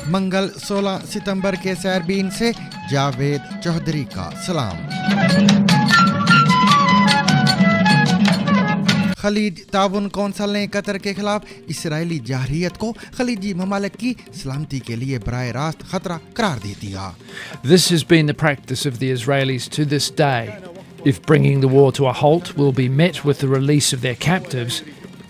मंगल 16 सितंबर के सैरबीन से जावेद चौधरी का सलाम। खलीज ताउन कौंसिल ने कतर के खिलाफ इसराइली जारहियत को खलीजी ममालिक की सलामती के लिए बराह रास्त खतरा करार दे दिया। This has been the practice of the Israelis to this day. If bringing the war to a halt will be met with the release of their captives,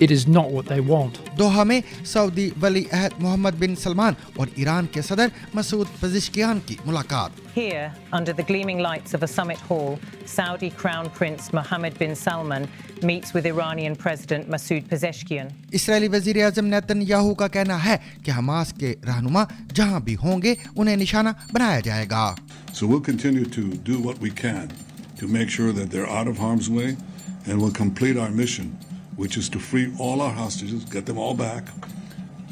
it is not what they want. दोहा में Saudi वली अहद मोहम्मद बिन सलमान और Iran के सदर Masood Pezeshkian की मुलाकात। Here, under the gleaming lights of a summit hall, Saudi Crown Prince Mohammed bin Salman meets with Iranian President Masoud Pezeshkian. Israeli वज़ीर आज़म Netanyahu का कहना है कि हमास के रहनुमा जहां भी होंगे उन्हें निशाना बनाया जाएगा। So we'll continue to do what we can to make sure that they're out of harm's way, and we'll complete our mission, which is to free all our hostages, get them all back,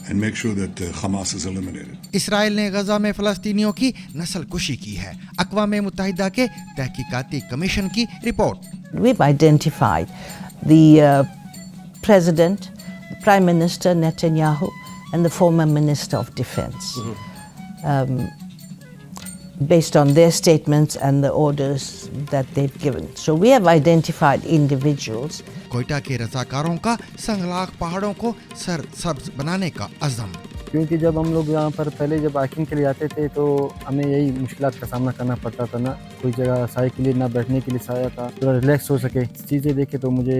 and make sure that Hamas is eliminated. Israel ने गजा में फ़लस्तीनियों की नस्ल कुशी की है। अक़वाम मुत्तहिदा के तहकीकाती commission की report. We've identified the President, the Prime Minister Netanyahu, and the former Minister of Defense, based on their statements and the orders that they've given. So we have identified individuals. Quetta के रज़ाकारों का संगलाख पहाड़ों को सरसब्ज बनाने का अज़म। क्योंकि जब हम लोग यहाँ पर पहले जब हाइकिंग के लिए आते थे तो हमें यही मुश्किलात का सामना करना पड़ता था, ना कोई जगह साए के लिए, ना बैठने के लिए साया था, थोड़ा रिलैक्स हो सके। चीज़ें देखे तो मुझे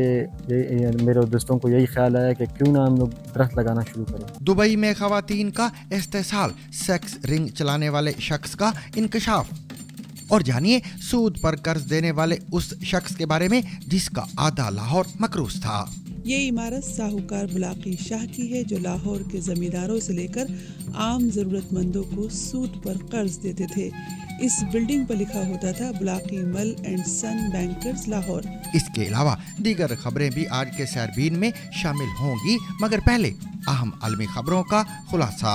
मेरे दोस्तों को यही ख्याल आया कि क्यों ना हम लोग दरख्त लगाना शुरू करें। दुबई में ख़वातीन का इस्तेसाल, सेक्स रिंग चलाने वाले शख्स का इंकशाफ, और जानिए सूद पर कर्ज देने वाले उस शख्स के बारे में जिसका आधा लाहौर मकरूज था। ये इमारत साहूकार बुलाकी शाह की है, जो लाहौर के जमींदारों से लेकर आम जरूरतमंदों को सूद पर कर्ज देते थे। इस बिल्डिंग पर लिखा होता था बुलाकी मल एंड सन बैंकर्स लाहौर। इसके अलावा दीगर खबरें भी आज के सैरबीन में शामिल होंगी, मगर पहले अहम आलमी खबरों का खुलासा।